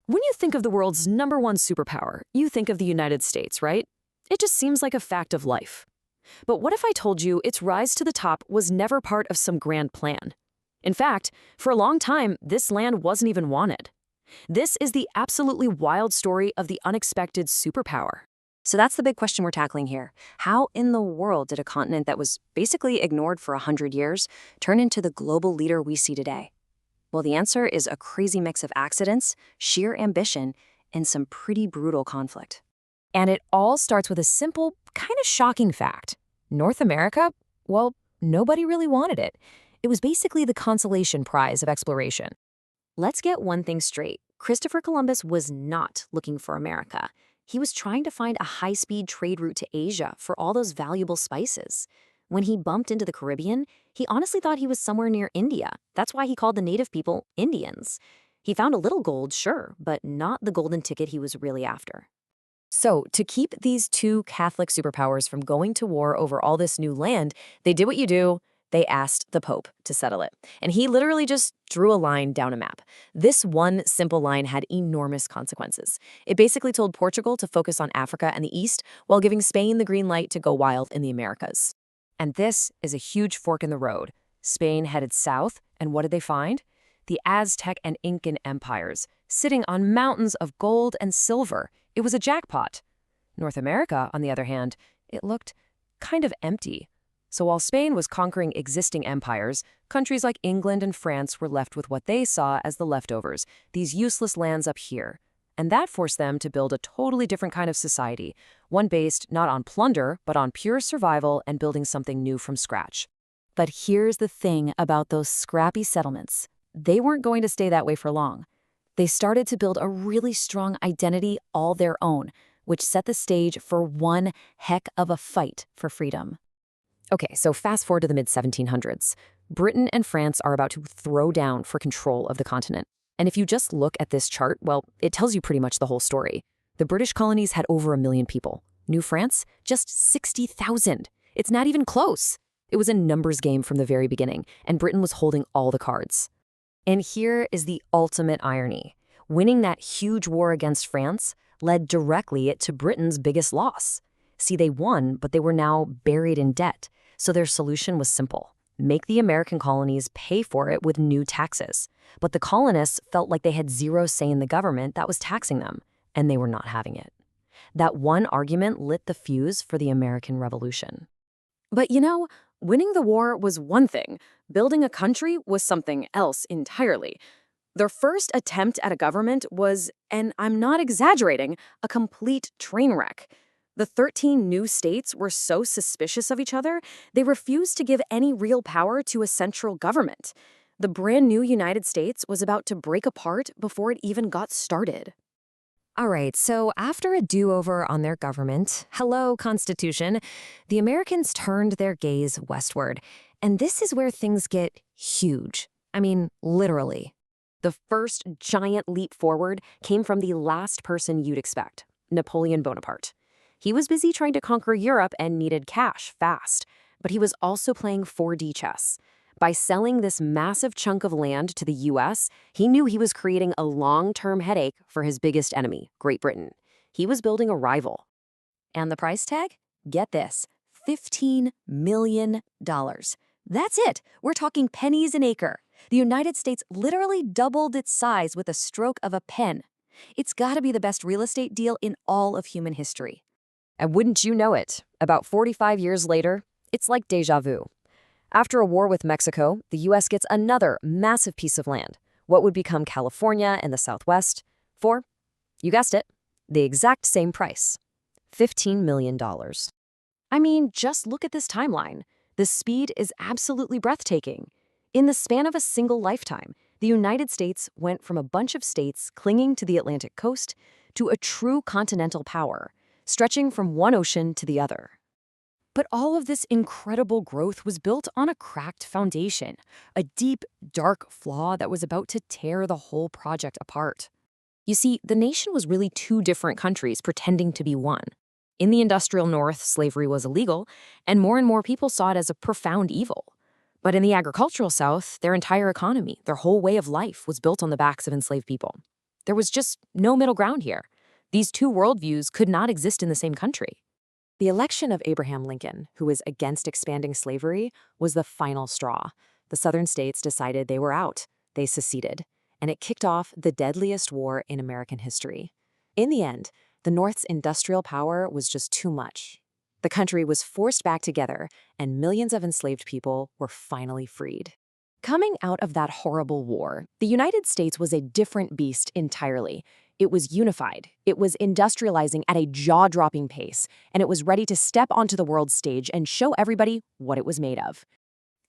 When you think of the world's #1 superpower, you think of the United States, right? It just seems like a fact of life. But what if I told you its rise to the top was never part of some grand plan? In fact, for a long time, this land wasn't even wanted. This is the absolutely wild story of the unexpected superpower. So that's the big question we're tackling here. How in the world did a continent that was basically ignored for 100 years turn into the global leader we see today? Well, the answer is a crazy mix of accidents, sheer ambition, and some pretty brutal conflict. And it all starts with a simple, kind of shocking fact. North America? Well, nobody really wanted it. It was basically the consolation prize of exploration. Let's get one thing straight. Christopher Columbus was not looking for America. He was trying to find a high-speed trade route to Asia for all those valuable spices. When he bumped into the Caribbean, he honestly thought he was somewhere near India. That's why he called the native people Indians. He found a little gold, sure, but not the golden ticket he was really after. So, to keep these two Catholic superpowers from going to war over all this new land, they did what you do. They asked the Pope to settle it. And he literally just drew a line down a map. This one simple line had enormous consequences. It basically told Portugal to focus on Africa and the East while giving Spain the green light to go wild in the Americas. And this is a huge fork in the road. Spain headed south, and what did they find? The Aztec and Incan empires, sitting on mountains of gold and silver. It was a jackpot. North America, on the other hand, it looked kind of empty. So while Spain was conquering existing empires, countries like England and France were left with what they saw as the leftovers, these useless lands up here. And that forced them to build a totally different kind of society, one based not on plunder, but on pure survival and building something new from scratch. But here's the thing about those scrappy settlements. They weren't going to stay that way for long. They started to build a really strong identity all their own, which set the stage for one heck of a fight for freedom. Okay, so fast forward to the mid-1700s. Britain and France are about to throw down for control of the continent. And if you just look at this chart, well, it tells you pretty much the whole story. The British colonies had over 1 million people. New France, just 60,000. It's not even close. It was a numbers game from the very beginning, and Britain was holding all the cards. And here is the ultimate irony. Winning that huge war against France led directly to Britain's biggest loss. See, they won, but they were now buried in debt. So their solution was simple. Make the American colonies pay for it with new taxes. But the colonists felt like they had zero say in the government that was taxing them, and they were not having it. That one argument lit the fuse for the American Revolution. But winning the war was one thing. Building a country was something else entirely. Their first attempt at a government was, and I'm not exaggerating, a complete train wreck. The 13 new states were so suspicious of each other, they refused to give any real power to a central government. The brand new United States was about to break apart before it even got started. All right, so after a do-over on their government, hello, Constitution, the Americans turned their gaze westward. And this is where things get huge. I mean, literally. The first giant leap forward came from the last person you'd expect, Napoleon Bonaparte. He was busy trying to conquer Europe and needed cash fast, but he was also playing 4D chess. By selling this massive chunk of land to the US, he knew he was creating a long-term headache for his biggest enemy, Great Britain. He was building a rival. And the price tag? Get this, $15 million. That's it. We're talking pennies an acre. The United States literally doubled its size with a stroke of a pen. It's got to be the best real estate deal in all of human history. And wouldn't you know it, about 45 years later, it's like déjà vu. After a war with Mexico, the U.S. gets another massive piece of land, what would become California and the Southwest, for, you guessed it, the exact same price, $15 million. I mean, just look at this timeline. The speed is absolutely breathtaking. In the span of a single lifetime, the United States went from a bunch of states clinging to the Atlantic coast to a true continental power, stretching from one ocean to the other. But all of this incredible growth was built on a cracked foundation, a deep, dark flaw that was about to tear the whole project apart. You see, the nation was really two different countries pretending to be one. In the industrial North, slavery was illegal, and more people saw it as a profound evil. But in the agricultural South, their entire economy, their whole way of life was built on the backs of enslaved people. There was just no middle ground here. These two worldviews could not exist in the same country. The election of Abraham Lincoln, who was against expanding slavery, was the final straw. The Southern states decided they were out. They seceded, and it kicked off the deadliest war in American history. In the end, the North's industrial power was just too much. The country was forced back together, and millions of enslaved people were finally freed. Coming out of that horrible war, the United States was a different beast entirely. It was unified, it was industrializing at a jaw-dropping pace, and it was ready to step onto the world stage and show everybody what it was made of.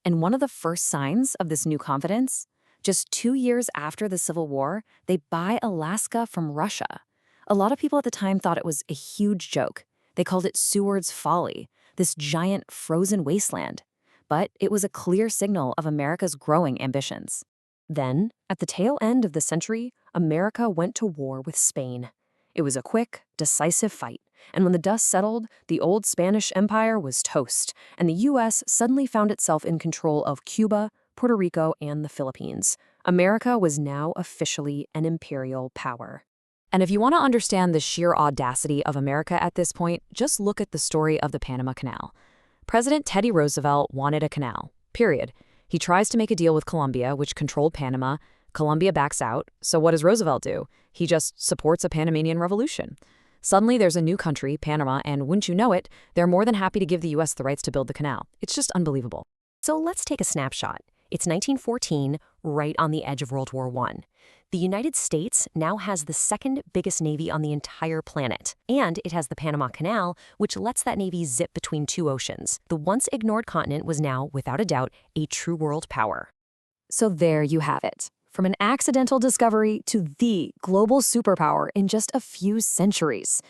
And one of the first signs of this new confidence? Just 2 years after the Civil War, they buy Alaska from Russia. A lot of people at the time thought it was a huge joke. They called it Seward's Folly, this giant frozen wasteland. But it was a clear signal of America's growing ambitions. Then, at the tail end of the century, America went to war with Spain. It was a quick, decisive fight, and when the dust settled, the old Spanish Empire was toast, and the U.S. suddenly found itself in control of Cuba, Puerto Rico, and the Philippines. America was now officially an imperial power. And if you want to understand the sheer audacity of America at this point, just look at the story of the Panama Canal. President Teddy Roosevelt wanted a canal, period. He tries to make a deal with Colombia, which controlled Panama. Colombia backs out. So what does Roosevelt do? He just supports a Panamanian revolution. Suddenly there's a new country, Panama, and wouldn't you know it, they're more than happy to give the U.S. the rights to build the canal. It's just unbelievable. So let's take a snapshot. It's 1914, right on the edge of World War I. The United States now has the second biggest navy on the entire planet, and it has the Panama Canal, which lets that navy zip between two oceans. The once ignored continent was now, without a doubt, a true world power. So there you have it. From an accidental discovery to the global superpower in just a few centuries.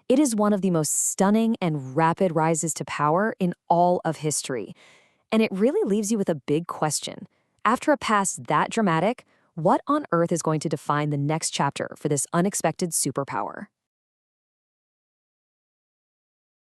It is one of the most stunning and rapid rises to power in all of history. And it really leaves you with a big question. After a past that dramatic, what on earth is going to define the next chapter for this unexpected superpower?